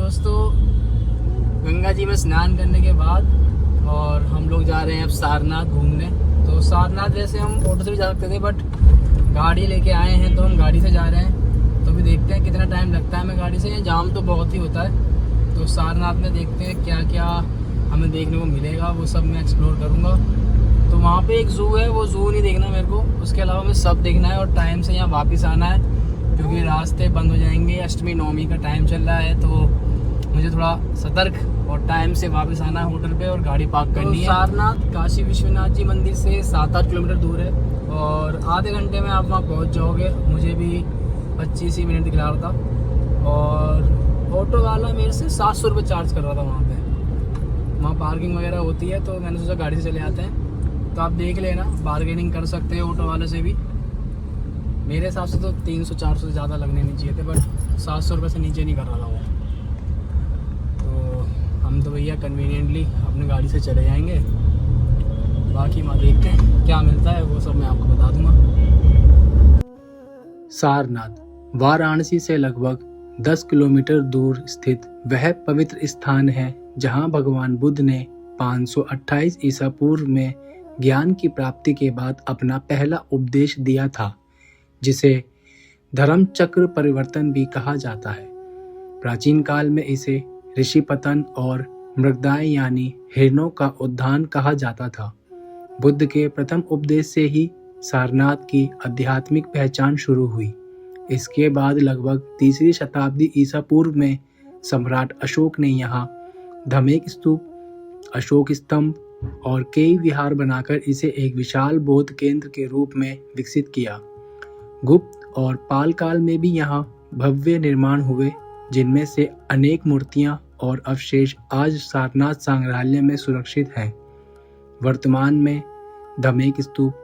दोस्तों, गंगा जी में स्नान करने के बाद और हम लोग जा रहे हैं अब सारनाथ घूमने। तो सारनाथ वैसे हम ऑटो से भी जा सकते थे, बट गाड़ी लेके आए हैं तो हम गाड़ी से जा रहे हैं। तो अभी देखते हैं कितना टाइम लगता है हमें गाड़ी से। यहाँ जाम तो बहुत ही होता है। तो सारनाथ में देखते हैं क्या क्या हमें देखने को मिलेगा, वो सब मैं एक्सप्लोर करूँगा। तो वहाँ पे एक ज़ू है, वो ज़ू नहीं देखना मेरे को, उसके अलावा हमें सब देखना है और टाइम से यहाँ वापस आना है, क्योंकि रास्ते बंद हो जाएंगे। अष्टमी नवमी का टाइम चल रहा है, तो मुझे थोड़ा सतर्क और टाइम से वापस आना है होटल पे और गाड़ी पार्क करनी है। सारनाथ काशी विश्वनाथ जी मंदिर से 7-8 किलोमीटर दूर है और आधे घंटे में आप वहाँ पहुँच जाओगे। मुझे भी 25 ही मिनट दिखा रहा था और ऑटो वाला मेरे से 700 रुपये चार्ज कर रहा था वहाँ पे। वहाँ पार्किंग वगैरह होती है, तो मैंने सोचा गाड़ी से चले आते हैं। तो आप देख लेना, बार्गेनिंग कर सकते हैं ऑटो वाले से भी। मेरे हिसाब से तो 300-400 से ज़्यादा लगने नहीं चाहिए थे, बट 700 रुपये से नीचे नहीं कर रहा था वो। तो हम तो भैया कन्वीनियंटली अपनी गाड़ी से चले जाएंगे। बाकी वहाँ देखते हैं क्या मिलता है, वो सब मैं आपको बता दूंगा। सारनाथ वाराणसी से लगभग 10 किलोमीटर दूर स्थित वह पवित्र स्थान है जहाँ भगवान बुद्ध ने 528 ईसा पूर्व में ज्ञान की प्राप्ति के बाद अपना पहला उपदेश दिया था, जिसे धर्म चक्र परिवर्तन भी कहा जाता है। प्राचीन काल में इसे ऋषिपतन और मृगदाएं यानी हिरणों का उद्यान कहा जाता था। बुद्ध के प्रथम उपदेश से ही सारनाथ की आध्यात्मिक पहचान शुरू हुई। इसके बाद लगभग 3री शताब्दी ईसा पूर्व में सम्राट अशोक ने यहाँ धमेक स्तूप, अशोक स्तंभ और कई विहार बनाकर इसे एक विशाल बौद्ध केंद्र के रूप में विकसित किया। गुप्त और पाल काल में भी यहाँ भव्य निर्माण हुए, जिनमें से अनेक मूर्तियां और अवशेष आज सारनाथ संग्रहालय में सुरक्षित हैं। वर्तमान में धमेक स्तूप,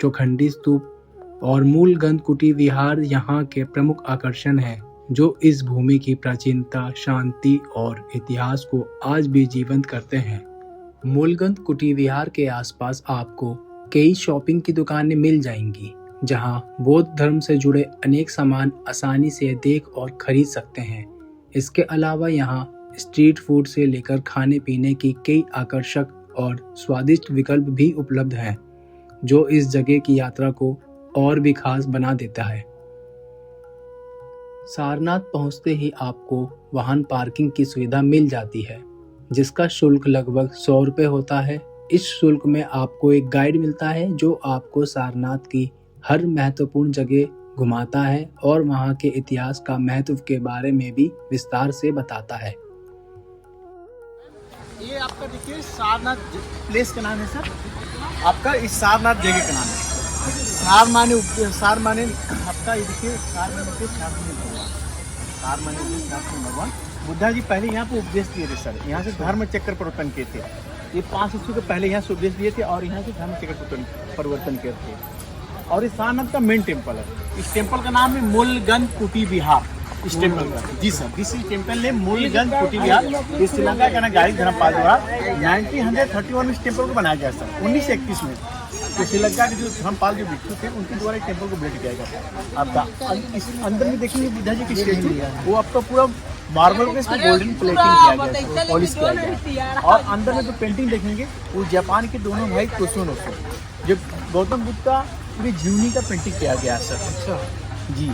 चौखंडी स्तूप और मूलगंध कुटी विहार यहाँ के प्रमुख आकर्षण हैं, जो इस भूमि की प्राचीनता, शांति और इतिहास को आज भी जीवंत करते हैं। मूलगंध कुटी विहार के आसपास आपको कई शॉपिंग की दुकानें मिल जाएंगी, जहां बौद्ध धर्म से जुड़े अनेक सामान आसानी से देख और खरीद सकते हैं। इसके अलावा यहां स्ट्रीट फूड से लेकर खाने पीने की कई आकर्षक और स्वादिष्ट विकल्प भी उपलब्ध हैं, जो इस जगह की यात्रा को और भी खास बना देता है। सारनाथ पहुंचते ही आपको वाहन पार्किंग की सुविधा मिल जाती है, जिसका शुल्क लगभग 100 रुपये होता है। इस शुल्क में आपको एक गाइड मिलता है, जो आपको सारनाथ की हर महत्वपूर्ण जगह घुमाता है और वहाँ के इतिहास का महत्व के बारे में भी विस्तार से बताता है। ये आपका देखिए सारनाथ प्लेस का नाम है सर, आपका इस सारनाथ जगह का नाम है। सार माने आपका ये देखिए सार माने भगवान बुद्धा जी पहले यहाँ पे उपदेश दिए थे सर। यहाँ से धर्म चक्र परिवर्तन किए थे। ये 5 ईस्वी के पहले यहाँ से उपदेश दिए थे और यहाँ से धर्म चक्र परिवर्तन किए थे। और इस सारनाथ का मेन टेम्पल है। इस टेम्पल का नाम है मूलगंध कुटी विहार। इस टेम्पल का जी सर, दिस टेम्पल है मूलगंध कुटी विहार। ये श्रीलंका का गाड़ी धर्मपाल द्वारा 1931 में इस टेम्पल को बनाया गया सर, 1931 में। तो श्रीलंका के जो धर्मपाल जो भिक्षु थे, उनके द्वारा इस टेम्पल को बिल्ड किया गया। आपका इस अंदर में देखेंगे बुद्धा जी की स्टेचू, वो आपका पूरा मार्बल पे गोल्डन प्लेटिंग किया गया, पॉलिश किया गया। और अंदर में जो पेंटिंग देखेंगे वो जापान के दोनों भाई कुसुनोसो, जो गौतम बुद्ध का पूरी जीवनी का पेंटिंग किया गया सर। अच्छा जी,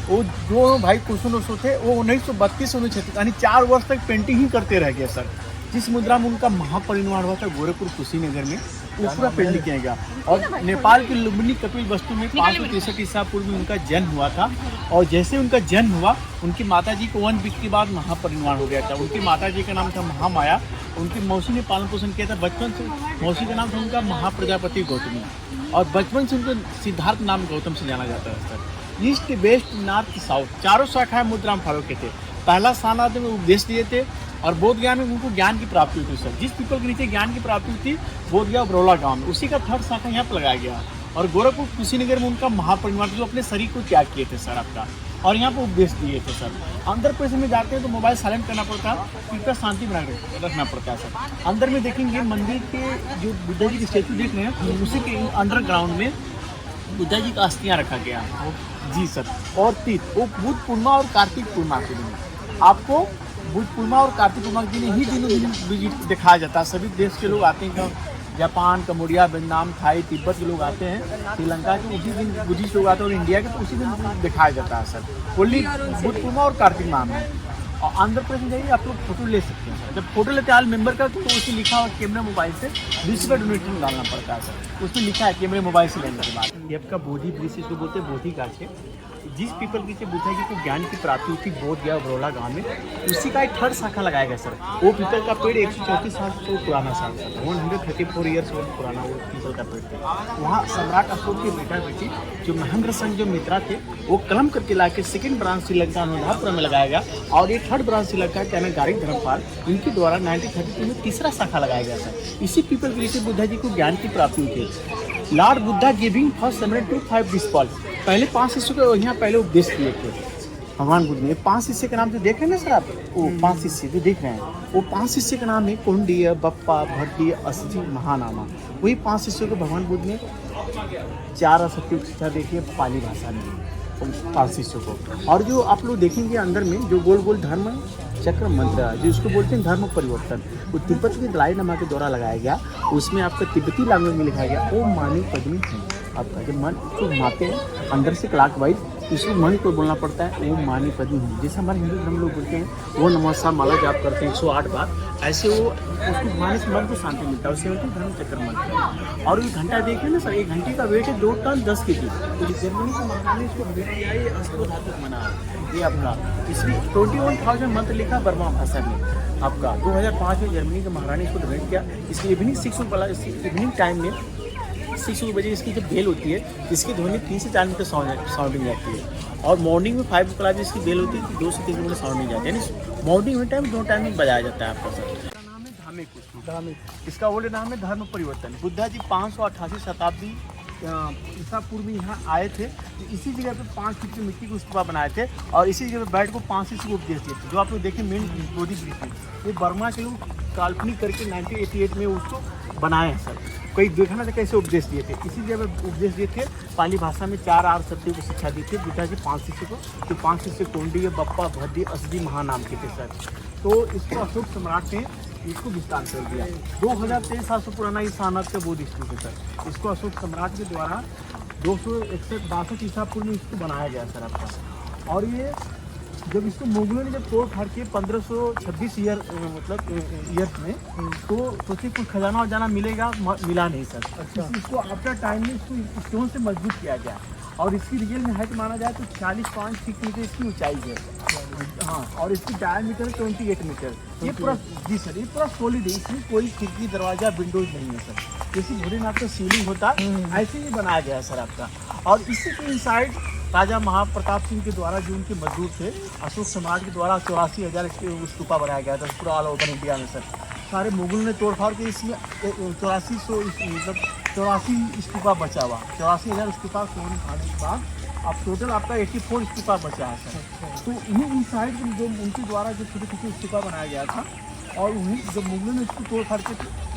वो दोनों भाई कुसुनोसो थे, वो 1932-1936 यानी 4 वर्ष तक पेंटिंग ही करते रह गए सर। जिस मुद्रा में उनका महापरिनिर्वाण हुआ था गोरखपुर कुशीनगर में, वो पूरा पेंटिंग किया गया। और नेपाल के लुम्बिनी कपिल वस्तु में 563 ईसा पूर्व में उनका जन्म हुआ था। और जैसे उनका जन्म हुआ, उनकी माताजी को 1 वीक के बाद महापरिनिर्वाण हो गया था। उनकी माताजी का नाम था महामाया, उनकी मौसी ने पालन पोषण किया था। बचपन से मौसी का नाम था उनका महाप्रजापति गौतमी, और बचपन से उनको सिद्धार्थ नाम गौतम से जाना जाता है सर। ईस्ट, वेस्ट, नॉर्थ, साउथ चारों शाखाएं मुद्राम फारूक के थे। पहला सारनाथ में उपदेश दिए थे और बोध गया में उनको ज्ञान की प्राप्ति हुई थी सर। जिस पीपल के नीचे ज्ञान की प्राप्ति हुई थी बोध गया बरौला गाँव में, उसी का 3rd शाखा यहाँ पर लगाया गया। और गोरखपुर कुशीनगर में उनका महापरिनिर्वाण, जो अपने शरीर को त्याग किए थे सर आपका, और यहाँ पर उपदेश दिए थे सर। अंदर पैसे में जाते हैं तो मोबाइल साइलेंट करना पड़ता है, कृपया शांति बना रखना पड़ता है सर। अंदर में देखेंगे मंदिर के जो बुद्धा जी की स्टेचू देख रहे हैं, उसी के अंडरग्राउंड में बुद्धा जी का अस्थियाँ रखा गया जी सर। और तीर्थ वो बुद्ध पूर्णिमा और कार्तिक पूर्णिमा के दिन आपको बुद्ध पूर्णिमा और कार्तिक पूर्णिमा के दिन ही तीनों दिन विजिट दिखाया जाता है। सभी देश के लोग आते हैं, जापान, कम्बोडिया, वियतनाम, थाई, तिब्बत के लोग आते हैं, श्रीलंका के उसी दिन बुद्धिस्ट लोग आते हैं, और इंडिया के तो उसी दिन दिखाया जाता है सर। ओनली बुद्ध पूर्णिमा और कार्तिक माह में। और आंध्र प्रदेश जाइए, आप लोग फोटो ले सकते हैं सर। जब फोटो लेते हैं मेंबर का, तो उसमें लिखा हुआ कैमरा मोबाइल से 20 रुपये डोनेशन डालना पड़ता है सर। उसमें लिखा है कैमरे मोबाइल से लेने के बाद। ये आपका बोधि वृक्ष इसको बोलते हैं, बोधि गाछ है। जिस पीपल की से बुद्धा जी को ज्ञान की प्राप्ति हुई थी बोध गया बरोला गांव में, उसी का एक थर्ड शाखा लगाया गया सर। वो पीपल का पेड़ 134 साल से पुराना साल सर, 134 ईयर्स ओल्ड पुराना वो पीपल का पेड़ था। वहाँ सम्राट अशोक के बेटा बेटी जो महेंद्र संघ जो मित्रा थे, वो कलम करके ला के सेकेंड ब्रांच श्रीलंका अनुराधपुर में लगाया गया, और ये थर्ड ब्रांच श्रीलंका के गारिक धर्मपाल, इनके द्वारा 1932 में तीसरा शाखा लगाया गया सर। इसी पीपल के लिए बुद्धा जी को ज्ञान की प्राप्ति हुई थी। Lord Buddha giving first seminary to 5 disciples, पहले 5 शिष्यों को यहाँ पहले उपदेश दिए थे भगवान बुद्ध ने। 5 शिष्य के नाम जो देख रहे हैं ना सर आप, वो 5 शिष्य जो देख रहे हैं, वो 5 शिष्य का नाम है कुंडीय, बप्पा, भट्टी, असजी, महानामा। वही 5 शिष्यों को भगवान बुद्ध ने 4 असत्य शिक्षा देखी है पाली भाषा में, 5 शिष्यों को। और जो आप लोग देखेंगे अंदर में जो गोल गोल धर्म चक्र मंत्र जो इसको बोलते हैं धर्म परिवर्तन, वो तिब्बत के दलाई लामा के द्वारा लगाया गया। उसमें आपका तिब्बती लैंग्वेज में लिखा गया ओम मानी पद्मी है। आपका जब मन को माते हैं अंदर से क्लॉक वाइज, इसको मन को बोलना पड़ता है ओम मानी पद्मी है। जैसे हमारे हिंदू धर्म लोग बोलते हैं वो नमस्कार माला जाप करते हैं 108 बार, ऐसे वो उसको माने से मन को शांति मिलता है, उससे धर्म चक्र मंत्र। और ये घंटा देखिए ना सर, एक घंटे का वेट है 2 टन 10 kg। तो जर्मनी के महारानी इसको अष्टधातु बना ये आपका, इसलिए 21,000 मंत्र लिखा बर्मा भाषा में आपका। 2005 में जर्मनी के महारानी इसको डिवेट किया। इसकी इवनिंग 6 इवनिंग टाइम में 6 बजे इसकी जब बेल होती है, इसकी ध्वनि 3 से 4 मिनट साउंडिंग जाती है, और मॉर्निंग में 5 o'clock इसकी बेल होती है, 2 से 3 मिनट साउंडिंग जाती है। यानी मॉर्निंग में टाइम 2 टाइम में बजाया जाता है आपका सर। इसका नाम है धामिक। इसका ओल्ड नाम है धर्म परिवर्तन। बुद्धा जी 588 शताब्दी ईसा पूर्व में यहाँ आए थे। तो इसी जगह पे 5 फीट की मिट्टी की स्तूपा बनाए थे, और इसी जगह पे बैठ को 5 शिष्य को उपदेश दिए थे। जो आप लोग देखें मेन बोधि वृक्ष, ये बर्मा के लोग काल्पनिक करके 1988 में उसको बनाए हैं सर। कोई देखा ना था कैसे उपदेश दिए थे, इसी जगह पे उपदेश दिए थे। पाली भाषा में 4 आर सत्यों को शिक्षा दी थी बुद्धा जी 5 शिष्य को। तो 5 शिष्य कोंडी, बप्पा, भद्दी, असजी, महानाम के थे सर। तो इसको अशोक सम्राट ने इसको विस्तार कर दिया। 2023 साल से पुराना ये सारनाथ का बोध स्तूप है सर। इसको अशोक सम्राट के द्वारा 261 ईसा पूर्व में इसको बनाया गया सर आपका। और ये जब इसको मुगलों ने जब तोड़ फाड़ के 1526 ईयर्स में, तो सोचिए कुछ खजाना वजाना मिलेगा, मिला नहीं सर। अच्छा। इसको आफ्टर टाइम में इसको स्टोन से मजबूत किया गया, और इसकी रियल में हाइट माना जाए तो 40.6 मीटर इसकी ऊंचाई है। हाँ, और इसकी डायमीटर 28 मीटर। ये पूरा जी सर, ये पूरा सॉलिड है, इसमें कोई खिड़की दरवाजा विंडोज नहीं है सर। जैसे भोलेनाथ का सीलिंग होता है ऐसे ही बनाया गया है सर आपका। और इसी के इनसाइड राजा महाप्रताप सिंह के द्वारा जो उनके मजदूर थे, अशोक समाज के द्वारा 84,000 स्तूपा बनाया गया था पूरा ऑल ओवर इंडिया में सर। सारे मुगल ने तोड़फाड़ के इसमें 84 स्तूपा बचा हुआ। 84,000 स्तूपा होने के बाद अब टोटल आपका 84 स्तूपा बचा है सर। तो इन्हीं इनसाइड जो उनके द्वारा जो छोटे छोटे स्तूपा बनाया गया था, और उन्हीं जब मुगलों ने इसको तोड़ फाड़ के,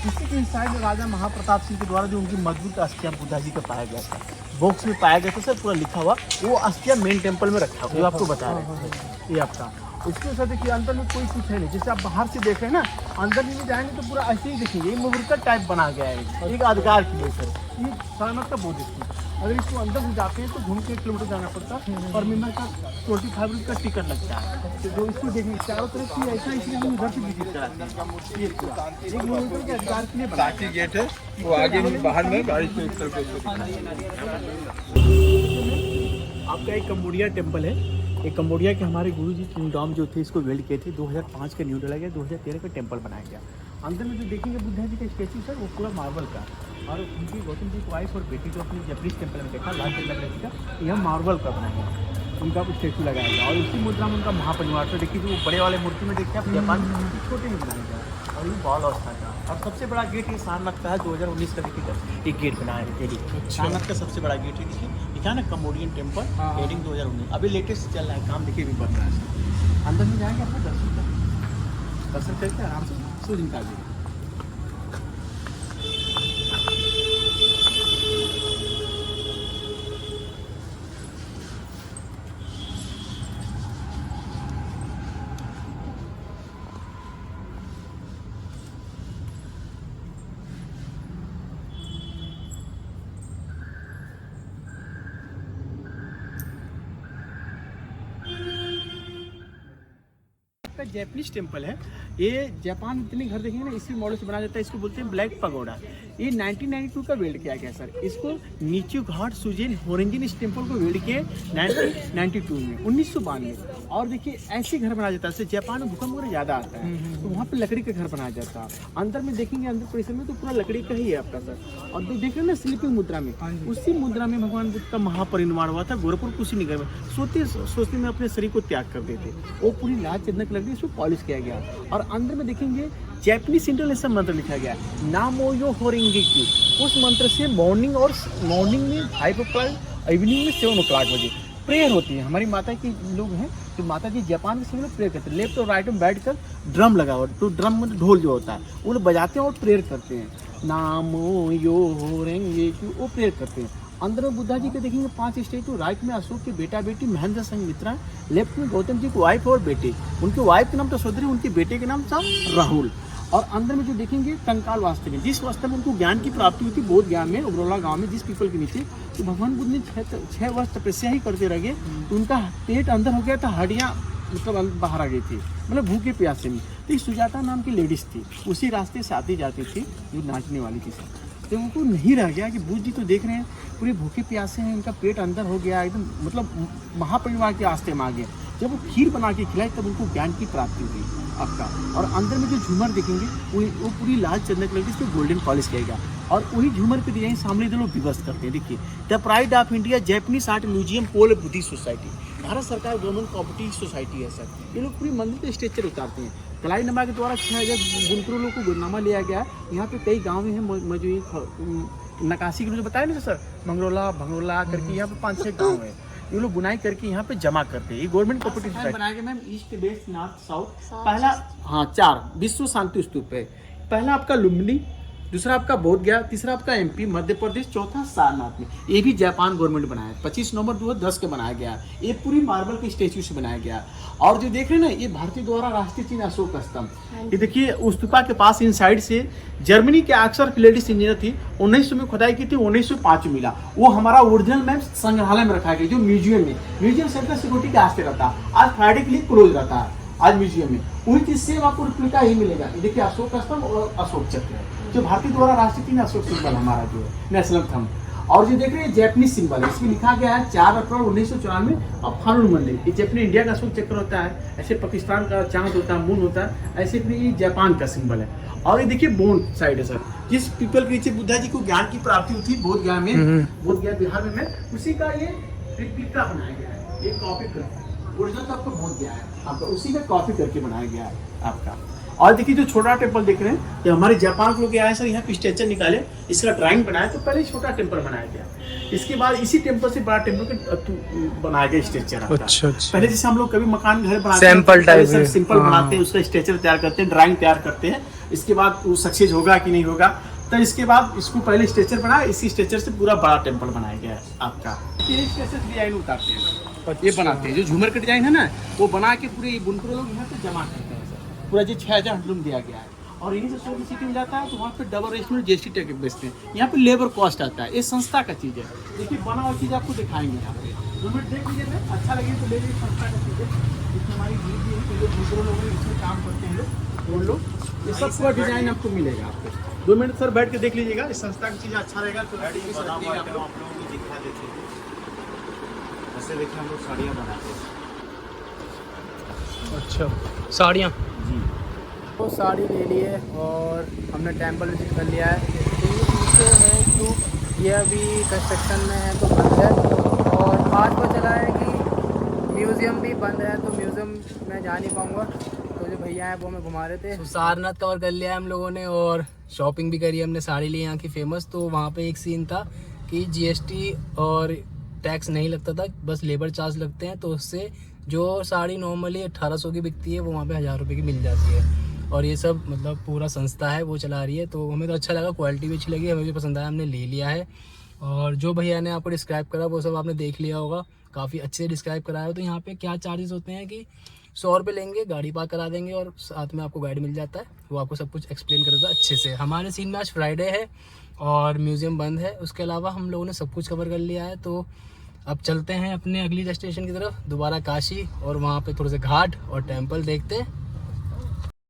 इसी के इनसाइड राजा महाप्रताप सिंह के द्वारा जो उनकी मजबूत अस्थियां बुद्धा जी का पाया गया था, बॉक्स में पाया गया था सर, पूरा लिखा हुआ। वो अस्थियां मेन टेम्पल में रखा हुआ, जो आपको बता रहे हैं ये आपका। उसके साथ देखिए अंदर में कोई कुछ है नहीं। जैसे आप बाहर से देख रहे हैं ना, अंदर में जाएंगे तो पूरा ऐसे ही देखेंगे, ये मुगरका टाइप बना गया है एक अधिकार के लिए सर। ये सारनाथ का बोध स्तूप। अगर इसको अंदर से जाते हैं तो घूम के 1 किलोमीटर जाना पड़ता है, और मेंबर का 25 रुपये का टिकट लगता है। तो जो इसको देखिए चारों तरफ की ऐसा, इसलिए हम उधर से विजिट कराते हैं। ये पूरा 1 किलोमीटर के अधिकार के लिए बाकी गेट है, वो आगे बाहर में गाड़ी से आपका एक कम्बोडिया टेम्पल है। ये कम्बोडिया के हमारे गुरु जी किंगडम जो थे, इसको बिल्ड किए थे। 2005 का न्यू डाला गया, 2013 का टेम्पल बनाया गया। अंदर में जो देखेंगे बुद्धा जी का स्टेचू सर, वो पूरा मार्बल का, और उनकी गौतम जी की वाइफ और बेटी जो अपनी जपनीज टेम्पल में देखा लाल टेम्पल का, यह मार्बल का बनाया गया, उनका स्टेचू लगाया गया। और उसी मुद्रा में उनका महापरिवार तो देखिए, जो बड़े वाले मूर्ति में देखिए आप, जापान छोटे में बनाया गया, और ये बॉल अवस्था का। और सबसे बड़ा गेट ये सारनाथ का है, 2019 का देखिए एक गेट बनाया है। सारनाथ का सबसे बड़ा गेट है, देखिए लिखा ना कम्बोडियन टेम्पल हेडिंग 2019। अभी लेटेस्ट चल रहा है काम, देखिए भी बढ़ रहा है। अंदर में जाएंगे आपको दर्शन करके आराम से सूर्य निकाल देंगे। आपका जैपनीज टेम्पल है। ये जापान जितने घर देखेंगे ना इसी मॉडल से बनाया जाता है। इसको बोलते हैं ब्लैक पगोडा। ये 1992 का बिल्ड किया गया सर। इसको नीचू घाट सुजेन होरेंजिन इस टेम्पल को बिल्ड किए 1992 में 1992। और देखिए ऐसे घर बनाया जाता है। जापान में भूकंप वगैरह ज़्यादा आता है तो वहाँ पे लकड़ी का घर बनाया जाता है। अंदर में देखेंगे, अंदर परिसर में तो पूरा लकड़ी का ही है आपका सर। और देख रहे हैं ना स्लीपिंग मुद्रा में, उसी मुद्रा में भगवान बुद्ध का महापरिनिर्वाण हुआ था गोरखपुर कुशीनगर में। सोचते में अपने शरीर को त्याग कर देते। वो पूरी लाल चंदन की लकड़ी इसको पॉलिश किया गया। और अंदर में देखेंगे जैपनीज इंटरनेशनल मंत्र लिखा गया है, नामो यो होरेंगेक्यू। उस मंत्र से मॉर्निंग में 5 o'clock, इवनिंग में 7 o'clock बजे प्रेयर होती है। हमारी माता के लोग हैं तो माता जी जापान के सभी लोग प्रेयर करते हैं। लेफ्ट और राइट में बैठ कर ड्रम लगा हुआ, तो ड्रम में ढोल जो होता है वो लोग बजाते हैं और प्रेयर करते हैं, नामो यो होरेंगेक्यू, वो प्रेयर करते हैं। अंदर में बुद्धा जी के देखेंगे 5 स्टेचू, राइट में अशोक के बेटा बेटी महेंद्र सिंह मित्रा, लेफ्ट में गौतम जी की वाइफ और बेटे। उनके वाइफ का नाम तो सोदरी, उनके बेटे के नाम था राहुल। और अंदर में जो देखेंगे कंकाल वास्तव में, जिस वास्तव में उनको ज्ञान की प्राप्ति हुई थी बोध ज्ञान में उबरोला गांव में जिस पीपल के नीचे, तो भगवान बुद्ध ने 6 वर्ष तपस्या ही करते रह गए तो उनका पेट अंदर हो गया था, हड्डियाँ मतलब बाहर आ गई थी, मतलब भूखे प्यासे में। तो एक सुजाता नाम की लेडीज थी, उसी रास्ते से आती जाती थी जो नाचने वाली थी। तो उनको नहीं रह गया कि बुद्ध जी तो देख रहे हैं पूरे भूखे प्यासे हैं, इनका पेट अंदर हो गया एकदम, मतलब महापरिवार के रास्ते में आ गए। जब वो खीर बना के खिलाई तब उनको ज्ञान की प्राप्ति हुई आपका। और अंदर में जो झूमर देखेंगे वो पूरी लाल चंदन कलर की, इसको गोल्डन पॉलिश किया गया। और वही झूमर के डिजाइन सामने लोग विवश करते हैं। देखिए, the pride of India Japanese art museum पोल बुद्धिस्ट सोसाइटी, भारत सरकार गवर्नमेंट कॉपरेटिव सोसाइटी है सर। ये लोग पूरी मंदिर के स्ट्रक्चर उतारते हैं। कलाई नमा के द्वारा 6000 बुनकरों लोग को गुरनामा लिया गया। यहाँ पे कई गाँव हैं मौजूद नकाशी के मुझे बताया ना सर, मंगरोला भंगरोला करके यहाँ पे 5-6 गाँव है। ये लोग बुनाई करके यहाँ पे जमा करते हैं। ये गवर्नमेंट कॉपरेटिव सोसाइटी बनाया गया ma'am, east west north south. पहला 4 विश्व शांति स्तूप है। पहला आपका लुम्बिनी, दूसरा आपका बोध गया, तीसरा आपका MP मध्य प्रदेश, चौथा सारनाथ में। ये भी जापान गवर्नमेंट बनाया है, 25 नवंबर 2010 के बनाया गया। ये पूरी मार्बल के स्टेच्यू से बनाया गया। और जो देख रहे हैं ना, ये भारतीय द्वारा राष्ट्रीय चिन्ह अशोक स्तंभ। ये देखिए उस स्तूपा के पास इन साइड से जर्मनी के अक्सर लेडीज इंजीनियर थी, 1900 में खुदाई की थी, 1905 में मिला। वो हमारा ओरिजिनल मैप संग्रहालय में रखा गया, जो म्यूजियम सेंटर सिक्योरिटी के आस्ते रहता है। आज फ्राइडे के लिए क्लोज रहता है आज म्यूजियम में। वही चीज सेम आपको रिप्लिका ही मिलेगा। देखिए अशोक स्तंभ और अशोक चक्र है, जो भारतीय द्वारा राष्ट्रीय चिन्ह अशोक सिंबल हमारा जो है नेशनल थंब। और जो देख रहे हैं जैपनीज सिंबल है, इसमें लिखा गया है 4 अप्रैल 1994 और फानुन मंदिर। ये जैपनीज इंडिया का अशोक चक्र होता है, ऐसे पाकिस्तान का चांद होता है, मून होता है, ऐसे भी ये जापान का सिंबल है। और ये देखिए बोन साइड है सर, जिस पीपल के नीचे बुद्धा जी को ज्ञान की प्राप्ति हुई थी बोध गया में, बोध गया बिहार में, उसी का ये रिप्लिका बनाया गया है। ये कॉपी कर ओरिजिनल तो आपको बोध गया है, आपका उसी का कॉपी करके बनाया गया है आपका। और देखिए जो छोटा टेम्पल देख रहे हैं, जब हमारे जापान के लोग आए सर, यहाँ पे स्ट्रक्चर निकाले, इसका ड्राइंग बनाया, तो पहले छोटा टेम्पल बनाया गया। इसके बाद इसी टेम्पल से बड़ा टेम्पल का बनाया गया स्ट्रक्चर। अच्छा। पहले जैसे हम लोग कभी मकान घर बनाते हैं, सिंपल बनाते हैं, उसका स्ट्रक्चर तैयार करते हैं, ड्राइंग तैयार करते हैं, इसके बाद वो सक्सेस होगा कि नहीं होगा, तो इसके बाद इसको पहले स्ट्रक्चर बनाया, इसी स्ट्रक्चर से पूरा बड़ा टेम्पल बनाया गया है आपका। ये स्ट्रक्चर डिजाइन उतारते हैं, ये बनाते हैं, जो झूमर का डिजाइन है ना, वो बना के पूरे बुनकर लोग यहाँ पे जमा करते हैं सर। पूरा जो 6000 हैंडलूम दिया गया है। और यहीं से सोलर सिटी में जाता है तो वहाँ पे डबल रेशनल GST टैक्स बेचते हैं। यहाँ पे लेबर कॉस्ट आता है, ये संस्था का चीज़ है। देखिए बना हुआ चीज़ आपको दिखाएंगे यहाँ पे, 2 मिनट देख लीजिए, अच्छा लगे तो ले लीजिए। संस्था का चीज़ है, इसमें हमारी जो दूसरे लोग इसमें काम करते हैं वो लोग, ये सब पूरा डिजाइन आपको मिलेगा। आपको 2 मिनट सर बैठ के देख लीजिएगा, इस संस्था की चीज़ अच्छा रहेगा तो आप लोगों को दिखा देते हैं। ऐसे देखिए हम लोग साड़ियाँ बनाते हैं। अच्छा, साड़ियाँ जी, वो साड़ी ले लिए और हमने टेंपल विजिट कर लिया है। तो ये पीछे है क्यों, ये अभी कंस्ट्रक्शन में है तो बंद है। और आज पता चला है कि म्यूज़ियम भी बंद है, तो म्यूज़ियम में जा नहीं पाऊँगा। तो जो भैया हैं वो हमें घुमा रहे थे। तो सारनाथ कवर कर लिया है हम लोगों ने और शॉपिंग भी करी, हमने साड़ी ली यहाँ की फेमस। तो वहाँ पे एक सीन था कि GST और टैक्स नहीं लगता था, बस लेबर चार्ज लगते हैं। तो उससे जो साड़ी नॉर्मली 1800 की बिकती है वो वहाँ पे 1000 रुपये की मिल जाती है। और ये सब मतलब पूरा संस्था है वो चला रही है। तो हमें तो अच्छा लगा, क्वालिटी भी अच्छी लगी, हमें भी पसंद आया, हमने ले लिया है। और जो भैया ने आपको डिस्क्राइब करा वो सब आपने देख लिया होगा, काफ़ी अच्छे से डिस्क्राइब कराया। तो यहाँ पे क्या चार्जेस होते हैं कि 100 रुपये लेंगे, गाड़ी पार्क करा देंगे और साथ में आपको गाइड मिल जाता है, वो आपको सब कुछ एक्सप्लेन कर देता है अच्छे से। हमारे सीन में आज फ्राइडे है और म्यूज़ियम बंद है, उसके अलावा हम लोगों ने सब कुछ कवर कर लिया है। तो अब चलते हैं अपने अगली डेस्टिनेशन की तरफ, दोबारा काशी, और वहाँ पे थोड़े से घाट और टेम्पल देखते हैं।